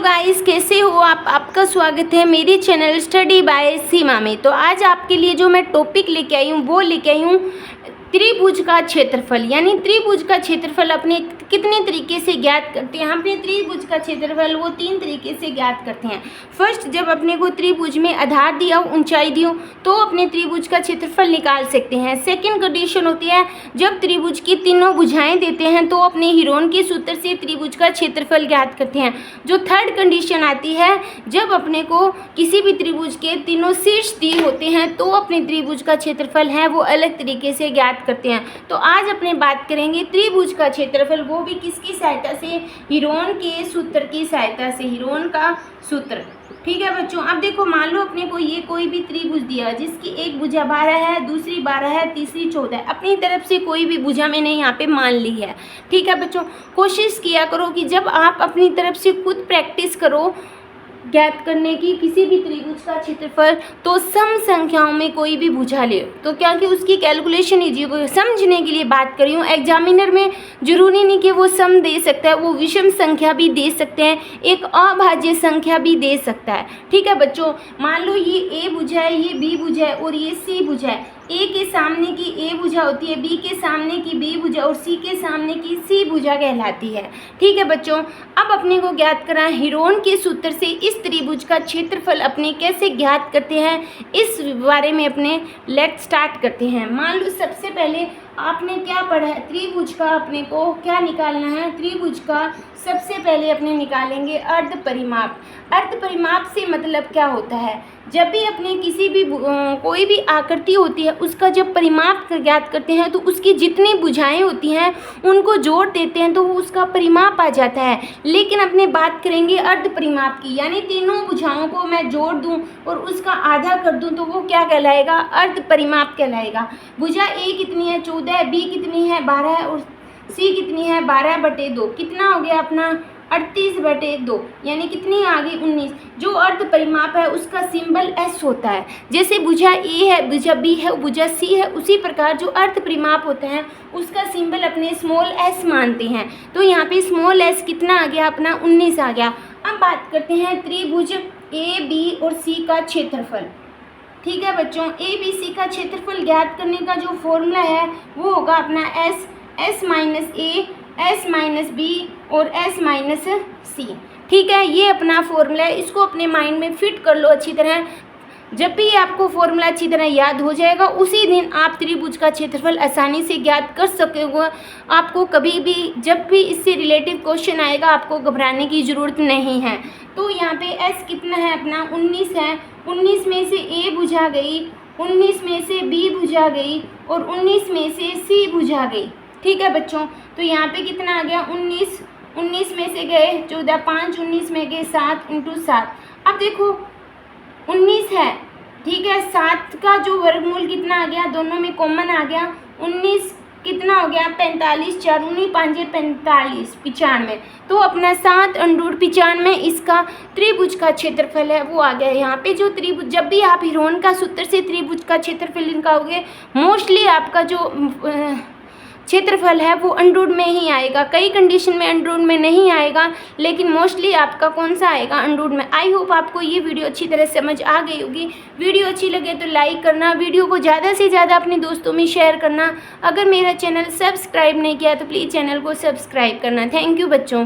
Guys, कैसे हो आप? आपका स्वागत है मेरी चैनल स्टडी बाय सीमा में। तो आज आपके लिए जो मैं टॉपिक लेके आई हूँ वो लेके आई हूँ त्रिभुज का क्षेत्रफल। यानी त्रिभुज का क्षेत्रफल अपने कितने तरीके से ज्ञात करते हैं। हम अपने त्रिभुज का क्षेत्रफल वो 3 तरीके से ज्ञात करते हैं। फर्स्ट, जब अपने को त्रिभुज में आधार दिया हो, ऊंचाई दी हो, तो अपने त्रिभुज का क्षेत्रफल निकाल सकते हैं। सेकंड कंडीशन होती है जब त्रिभुज की तीनों भुजाएं देते हैं तो अपने हीरोन के सूत्र से त्रिभुज का क्षेत्रफल ज्ञात करते हैं। जो थर्ड कंडीशन आती है जब अपने को किसी भी त्रिभुज के तीनों शीर्ष दिए होते हैं तो अपने त्रिभुज का क्षेत्रफल है वो अलग तरीके से ज्ञात करते हैं। तो आज अपने बात करेंगे त्रिभुज का क्षेत्रफल, वो भी किसकी सहायता से? हीरोन के सूत्र की सहायता से, हीरोन का सूत्र। ठीक है बच्चों, अब देखो मान लो अपने को ये कोई भी त्रिभुज दिया जिसकी एक भुजा 12 है, दूसरी 12 है, तीसरी 14 है। अपनी तरफ से कोई भी भुजा मैंने यहाँ पे मान ली है। ठीक है बच्चों, कोशिश किया करो कि जब आप अपनी तरफ से खुद प्रैक्टिस करो ज्ञात करने की किसी भी त्रिभुज का क्षेत्रफल, तो सम संख्याओं में कोई भी भुजा ले तो क्या कि उसकी कैलकुलेशन इजी हो। समझने के लिए बात कर रही हूँ। एग्जामिनर में जरूरी नहीं कि वो सम दे सकता है, वो विषम संख्या भी दे सकते हैं, एक अभाज्य संख्या भी दे सकता है। ठीक है बच्चों, मान लो ये ए भुजा है, ये बी भुजा है और ये सी भुजा है। ए के सामने की ए भुजा होती है, बी के सामने की बी भुजा और सी के सामने की सी भुजा कहलाती है। ठीक है बच्चों, अब अपने को ज्ञात करना है हीरोन के सूत्र से इस त्रिभुज का क्षेत्रफल अपने कैसे ज्ञात करते हैं, इस बारे में अपने लेट स्टार्ट करते हैं। मान लो सबसे पहले आपने क्या पढ़ा है, त्रिभुज का अपने को क्या निकालना है। त्रिभुज का सबसे पहले अपने निकालेंगे अर्ध परिमाप। अर्ध परिमाप से मतलब क्या होता है? जब भी अपने किसी भी कोई भी आकृति होती है उसका जब परिमाप ज्ञात करते हैं तो उसकी जितनी भुजाएं होती हैं उनको जोड़ देते हैं तो उसका परिमाप आ जाता है। लेकिन अपने बात करेंगे अर्ध परिमाप की, यानी तीनों भुजाओं को मैं जोड़ दूं और उसका आधा कर दूं तो वो क्या कहलाएगा? अर्ध परिमाप कहलाएगा। भुजा ए कितनी है? 14 है, बी कितनी है? 12 है और सी कितनी है? 12/2। कितना हो गया अपना? 38/2, यानी कितनी आ गई? 19। जो अर्ध परिमाप है उसका सिंबल एस होता है। जैसे भुजा ए है, भुजा बी है, भुजा सी है, उसी प्रकार जो अर्ध परिमाप होता है उसका सिंबल अपने स्मॉल एस मानते हैं। तो यहाँ पे स्मॉल एस कितना आ गया अपना? 19 आ गया। अब बात करते हैं त्रिभुज ए बी और सी का क्षेत्रफल। ठीक है बच्चों, ए बी सी का क्षेत्रफल ज्ञात करने का जो फॉर्मूला है वो होगा अपना एस माइनस ए, एस माइनस बी और एस माइनस सी। ठीक है, ये अपना फॉर्मूला है, इसको अपने माइंड में फिट कर लो अच्छी तरह। जब भी आपको फॉर्मूला अच्छी तरह याद हो जाएगा उसी दिन आप त्रिभुज का क्षेत्रफल आसानी से ज्ञात कर सकोगे। आपको कभी भी जब भी इससे रिलेटिव क्वेश्चन आएगा आपको घबराने की ज़रूरत नहीं है। तो यहाँ पे एस कितना है अपना? 19 है। 19 में से ए भुजा गई, 19 में से बी भुजा गई और 19 में से सी भुजा गई। ठीक है बच्चों, तो यहाँ पे कितना आ गया? 19 में से गए 14, 5 19 में गए 7 × 7। अब देखो 19 है, ठीक है, 7 का जो वर्गमूल कितना आ गया? दोनों में कॉमन आ गया। 19 कितना हो गया? 45, 4 19 5 45, 95। तो अपना 7/95 इसका त्रिभुज का क्षेत्रफल है वो आ गया। यहाँ पे जो त्रिभुज, जब भी आप हीरोन का सूत्र से त्रिभुज का क्षेत्रफल निकालोगे मोस्टली आपका जो क्षेत्रफल है वो अंडरूट में ही आएगा। कई कंडीशन में अंडरूट में नहीं आएगा, लेकिन मोस्टली आपका कौन सा आएगा? अंडरूट में। आई होप आपको ये वीडियो अच्छी तरह समझ आ गई होगी। वीडियो अच्छी लगे तो लाइक करना, वीडियो को ज़्यादा से ज़्यादा अपने दोस्तों में शेयर करना। अगर मेरा चैनल सब्सक्राइब नहीं किया तो प्लीज़ चैनल को सब्सक्राइब करना। थैंक यू बच्चों।